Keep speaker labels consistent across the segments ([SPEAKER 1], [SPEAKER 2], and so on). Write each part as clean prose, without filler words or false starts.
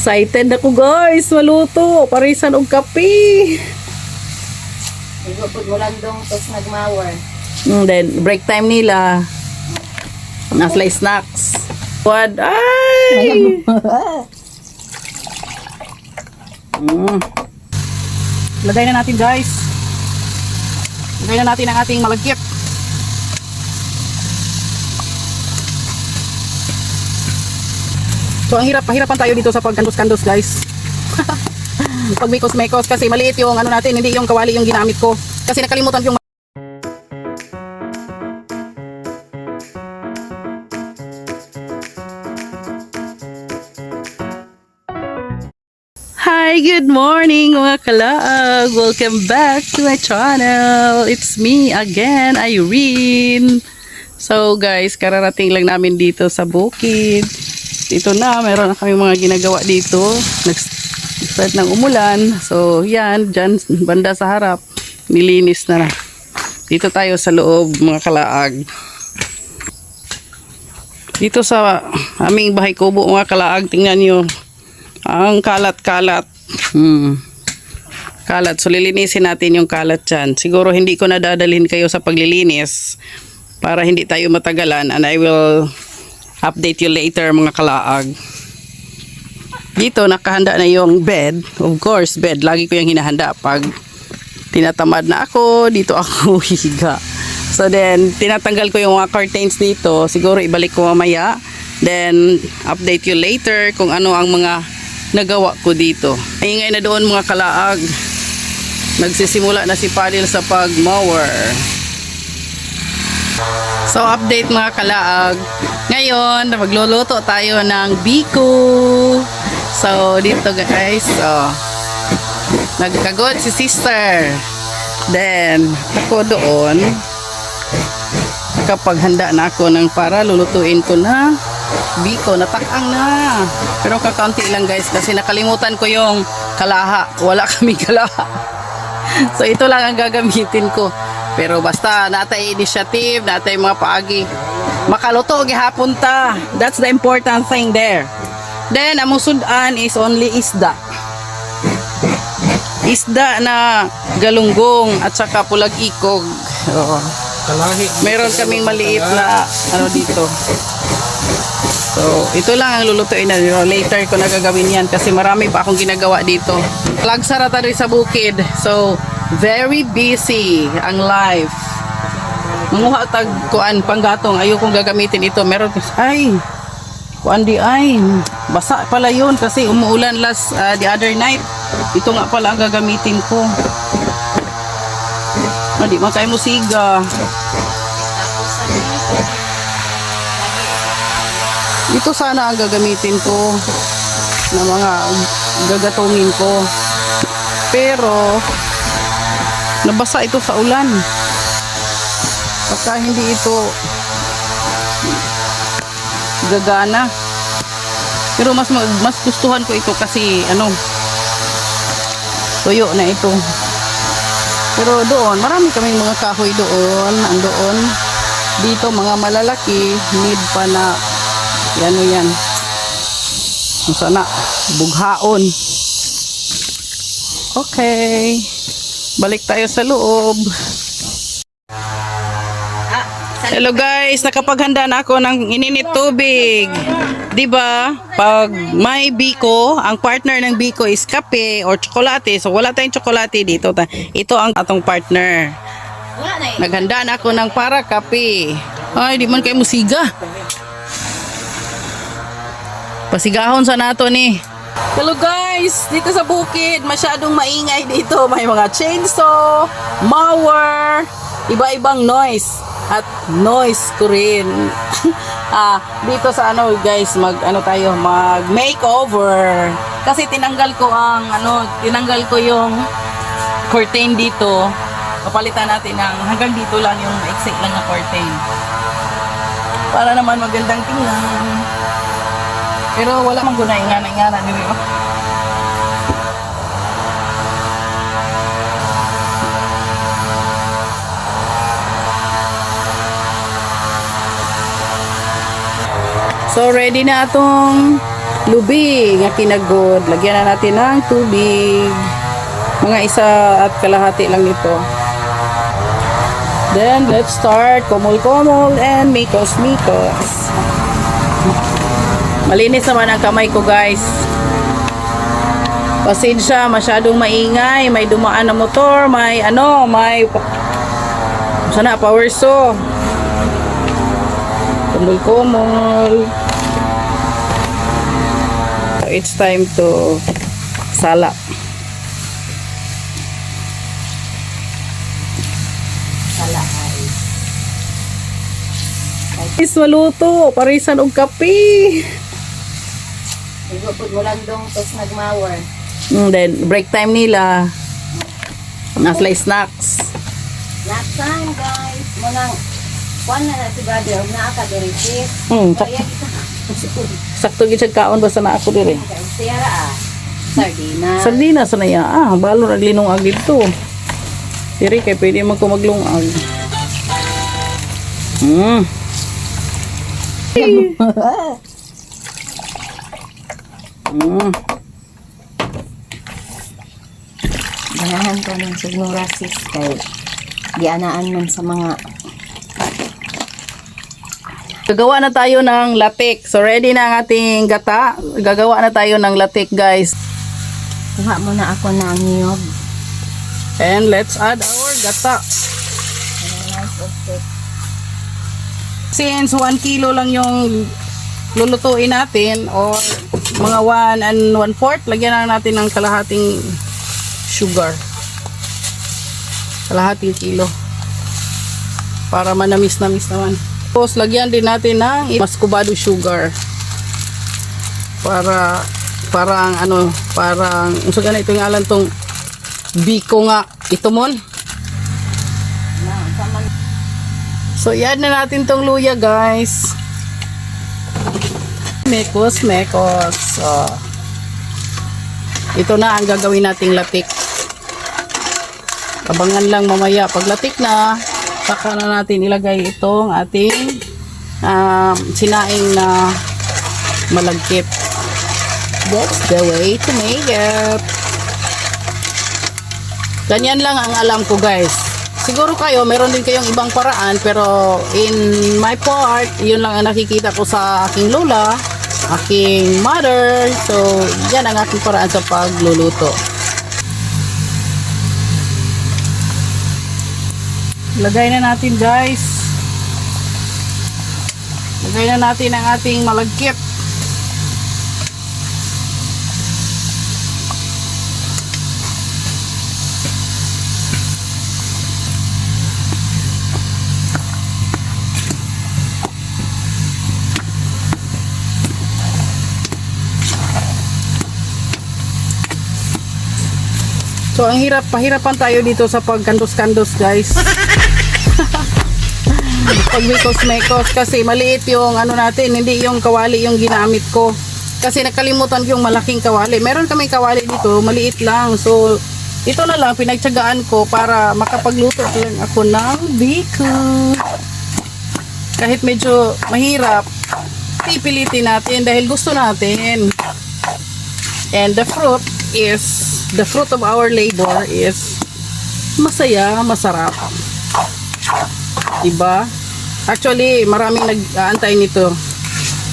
[SPEAKER 1] Excited ako guys, maluto. Parisan og kape.
[SPEAKER 2] Pag walandong tos nagmawar.
[SPEAKER 1] Then, break time nila. Naslay snacks. What? Ay! Lagay na natin guys. Lagay na natin ang ating malagkit. So ang pahirapan tayo dito sa pagkandos-kandos guys. Pag mekos-mekos kasi maliit yung ano natin, hindi yung kawali yung ginamit ko. Kasi nakalimutan ko yung Hi, good morning mga kalaag! Welcome back to my channel! It's me again, Irene! So guys, kararating lang namin dito sa bukid. Dito na, meron na kami mga ginagawa dito. Nag-start ng umulan. So yan, dyan banda sa harap, nilinis na. Dito tayo sa loob mga kalaag. Dito sa aming bahay kubo mga kalaag, tingnan nyo. Ang kalat-kalat. Kalat. So lilinisin natin yung kalat dyan. Siguro hindi ko nadadalhin kayo sa paglilinis para hindi tayo matagalan, and I will update you later mga kalaag. Dito nakahanda na yung bed. Of course, bed. Lagi ko yung hinahanda pag tinatamad na ako. Dito ako higa. So then, tinatanggal ko yung mga curtains dito. Siguro ibalik ko mamaya. Then, update you later kung ano ang mga nagawa ko dito. Ingay na doon mga kalaag. Nagsisimula na si Padil sa pag-mower. So update mga kalaag. Ngayon, magluluto tayo ng biko. So dito guys, nagkagod si sister. Then ako doon, kapag handa na ako ng para lulutuin ko na biko, natakang na. Pero kakaunti lang guys kasi nakalimutan ko yung kalaha. Wala kami kalaha. So ito lang ang gagamitin ko. Pero basta natay initiative, natay mga paagi. Makaluto gihapon ta. That's the important thing there. Then among sudan is only isda. Isda na galunggong at saka pulag ikog. Oo. Meron kaming maliit na ano dito. So, ito lang ang lulutuin na dito. Later ko nagagawin yan kasi marami pa akong ginagawa dito. Lagsara tayo sa bukid. So, very busy ang life. Manguha tag kuan panggatong. Ayokong gagamitin ito. Meron ay kuan di ay basa pala yun kasi umuulan the other night. Ito nga pala ang gagamitin ko. Di man kayo musiga. Ito sana ang gagamitin ko na mga gagatungin ko. Pero nabasa ito sa ulan. Pagka hindi ito gagana. Pero mas gustuhan ko ito kasi ano, tuyo na ito. Pero doon, marami kaming mga kahoy doon, andoon. Dito mga malalaki, need pa na yan. Sana bughaon. Okay. Balik tayo sa loob. Hello guys, nakapaghanda na ako ng ininit tubig. 'Di ba? Pag may biko, ang partner ng biko is kape or tsokolate. So wala tayong tsokolate dito. Ito ang atong partner. Naghanda na ako ng para kape. Ay, di man kayo musiga. Pasigahon sa nato ni. Hello guys, dito sa bukid, masyadong maingay dito. May mga chainsaw, mower, iba-ibang noise at noise ko rin. Dito sa ano guys, mag makeover. Kasi tinanggal ko yung curtain dito. Papalitan natin ng hanggang dito lang yung exit lang na curtain. Para naman magandang tingnan. Pero wala mang guna ingana nila. So ready na atong lubi nga kinagod. Lagyan na natin ng tubig. Mga 1.5 lang nito. Then, let's start. Kumul-kumul and mikos-mikos. Malinis naman ang kamay ko, guys. Pasensya, masyadong maingay. May dumaan na motor. May sana, power saw. Kumul-kumul. So, it's time to salak. Is maluto, parisan og kape.
[SPEAKER 2] Igupod mo lang dong tos nagmawer.
[SPEAKER 1] Then break time nila. Nasla snacks.
[SPEAKER 2] Snack time, guys. Munang kuan na si brother og naa ka diri sis.
[SPEAKER 1] Sakto, sakto gid siya kaon basta na ako diri.
[SPEAKER 2] Siyara Sardina.
[SPEAKER 1] Sardinas na ya. Balo naglinong ag dito. Diri kay pwede man ko maglungag.
[SPEAKER 2] Ganahan ko ng signora sis kay gianaan man sa mga
[SPEAKER 1] Gagawa na tayo ng latik. So ready na ang ating gata. Gagawa na tayo ng latik, guys.
[SPEAKER 2] kuha mo na ako ng niyog.
[SPEAKER 1] And let's add our gata. Since 1 kilo lang yung lulutuin natin or mga 1 1/4, lagyan na natin ng kalahating sugar. Kalahating kilo. Para manamis-namis naman. Tapos lagyan din natin ng muscovado sugar. Parang unsa ganito ito yung alan tong biko nga ito mon. So, i-add na natin tong luya, guys. Mekos. So, ito na ang gagawin nating latik. Abangan lang mamaya. Pag latik na, saka na natin ilagay itong ating sinaing na malagkit. That's the way to make it. Ganyan lang ang alam ko, guys. Siguro kayo, meron din kayong ibang paraan, pero in my part, yun lang ang nakikita ko sa aking lola, aking mother. So, yan ang aking paraan sa pagluluto. Lagay na natin, guys. Lagay na natin ang ating malagkit. So, ang pahirapan tayo dito sa pagkandos-kandos, guys. Pag mekos kasi maliit yung natin, hindi yung kawali yung ginamit ko. Kasi nakalimutan ko yung malaking kawali. Meron kaming kawali dito, maliit lang. So, ito na lang, pinagtyagaan ko para makapagluto lang ako ng biko. Kahit medyo mahirap, pipilitin natin dahil gusto natin. And the fruit of our labor is masaya, masarap. Diba? Actually, maraming nag-aantay nito.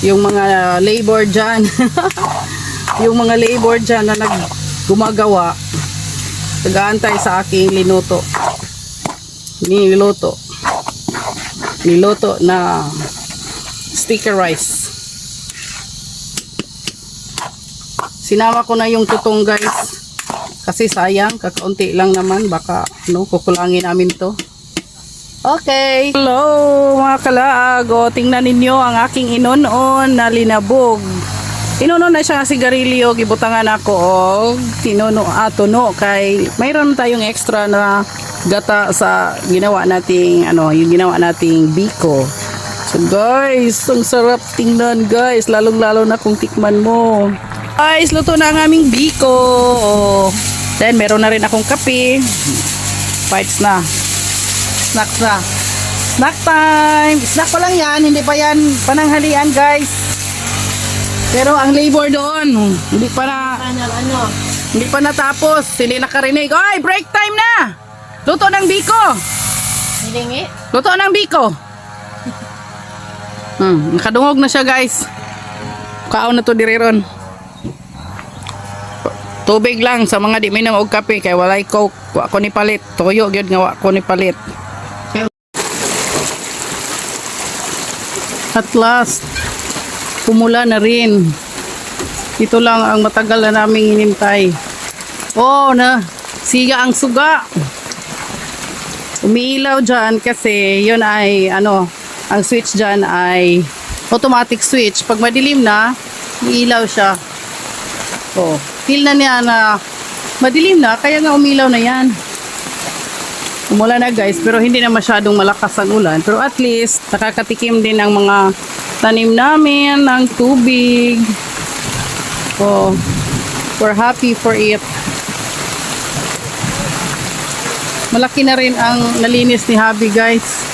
[SPEAKER 1] Yung mga labor dyan. Yung mga labor dyan na gumagawa, nag-aantay sa aking niluto na sticky rice. Sinama ko na yung tutong, guys. Kasi sayang, kakaunti lang naman. Baka, kukulangin namin to. Okay. Hello, mga kalaag. O, tingnan ninyo ang aking inonon na linabog. Inonon na siya sigarilyo. Gibutangan ako og tuno. Kay mayroon tayong extra na gata sa ginawa nating, yung ginawa nating biko. So, guys, ang sarap tingnan, guys. Lalong-lalo na kung tikman mo. Guys, luto na ang aming biko. Then, meron na rin akong kape. Bites na. Snacks na. Snack time. Snack pa lang yan. Hindi pa yan pananghalian, guys. Pero ang labor doon, hindi pa
[SPEAKER 2] Ano?
[SPEAKER 1] hindi pa natapos. Hindi nakarinig. Oy, break time na! Luto ng biko!
[SPEAKER 2] Hilingi?
[SPEAKER 1] Luto ng biko! Nakadungog na siya guys. Kaon na to diriron. Tubig lang sa mga di minom og kape kay walay coke. Wa ko ni palit. Toyo gyud nga wa ko ni palit. At last, pumula na rin. Ito lang ang matagal na naming hinintay. Oh, siga ang suga. Umiilaw dyan kasi yun ay, ang switch dyan ay automatic switch. Pag madilim na, umiilaw siya. Oh, feel na niya na madilim na, kaya nga umilaw na yan. Umula na guys, pero hindi na masyadong malakas ang ulan. Pero at least, nakakatikim din ang mga tanim namin ng tubig. Oh, we're happy for it. Malaki na rin ang nalinis ni Habi guys.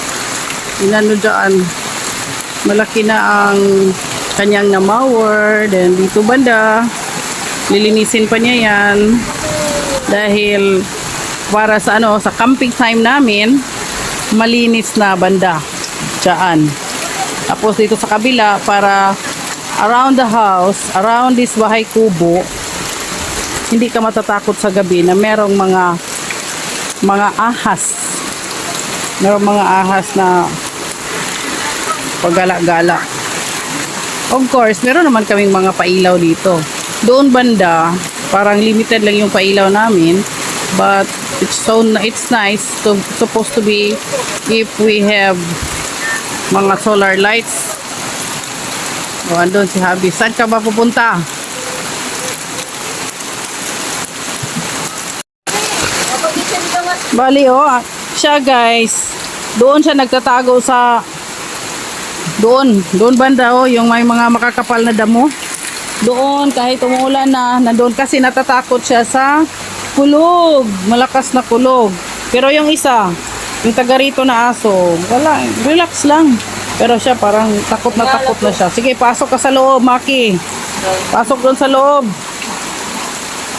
[SPEAKER 1] Inano dyan. Malaki na ang kanyang na-mower. Then dito banda, lilinisin pa niya yan. Dahil para sa sa camping time namin, malinis na banda. Dyan. Tapos dito sa kabila, para around the house, around this bahay kubo, hindi ka matatakot sa gabi na merong mga ahas. Merong mga ahas na paggala-gala. Of course, meron naman kaming mga pailaw dito. Doon banda, parang limited lang yung pailaw namin. But it's nice supposed to be if we have mga solar lights. O, andun si Habi. Saan ka ba pupunta? Bali, siya guys. Doon siya nagtatago sa doon banda, yung may mga makakapal na damo. Doon, kahit umuulan na, nandoon kasi natatakot siya sa kulog. Malakas na kulog. Pero yung isa, yung taga rito na aso, wala, relax lang. Pero siya parang takot na siya. Sige, pasok ka sa loob, Maki. Pasok doon sa loob.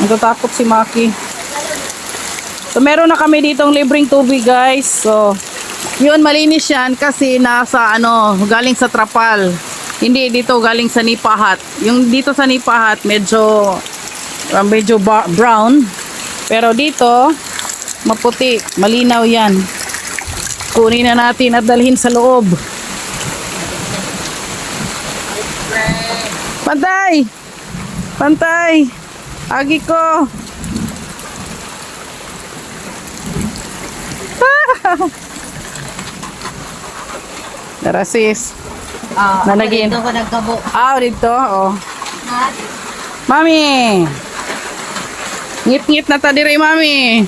[SPEAKER 1] Natatakot si Maki. So, meron na kami ditong libreng tubig, guys. So, yun, malinis yan kasi nasa, galing sa trapal. Hindi dito galing sa nipahat. Yung dito sa nipahat, medyo brown. Pero dito, maputi. Malinaw yan. Kunin na natin at dalhin sa loob. Pantay! Pantay! Agi ko! Tara sis. Nanagin.
[SPEAKER 2] Dito ko nagkabo.
[SPEAKER 1] Dito. Mami! Ngit-ngit na ta diri, Mami.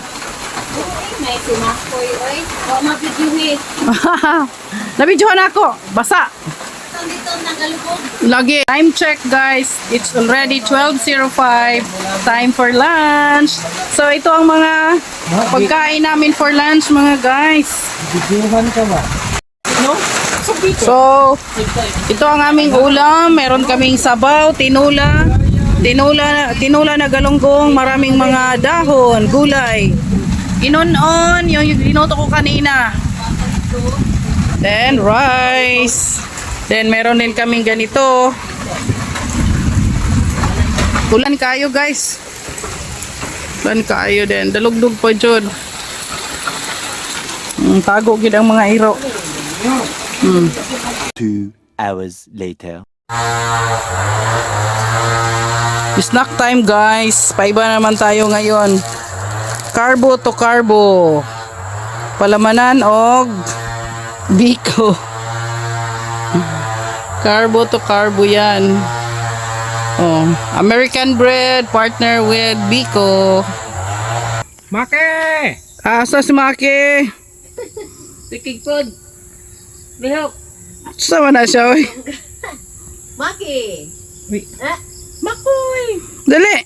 [SPEAKER 2] May sumakoy, oy. O, mabidyohit.
[SPEAKER 1] Nabidyohan ako. Basa.
[SPEAKER 2] Dito nagalubog.
[SPEAKER 1] Lagi. Time check, guys. It's already 12:05. Time for lunch. So, ito ang mga pagkain namin for lunch, mga guys.
[SPEAKER 3] Bidyohan ka ba?
[SPEAKER 1] No? So, ito ang aming ulam. Meron kaming sabaw, tinula na galunggong, maraming mga dahon, gulay. Inon-on, yung linoto ko kanina. Then, rice. Then, meron din kaming ganito. Ulan kayo, guys. Ulan kayo din. Dalugdog po, Jod. Tago gid ang mga iro.
[SPEAKER 3] 2 hours later.
[SPEAKER 1] Snack time, guys. Paiba naman tayo ngayon. Carbo to carbo. Palamanan og biko. Carbo to carbo yan. American bread partner with biko.
[SPEAKER 3] Make!
[SPEAKER 1] Asa si Maki?
[SPEAKER 2] Pikig pod. Bihok.
[SPEAKER 1] Sama na siya, oy.
[SPEAKER 2] Maki.
[SPEAKER 3] Uy.
[SPEAKER 2] Makoy.
[SPEAKER 1] Dali.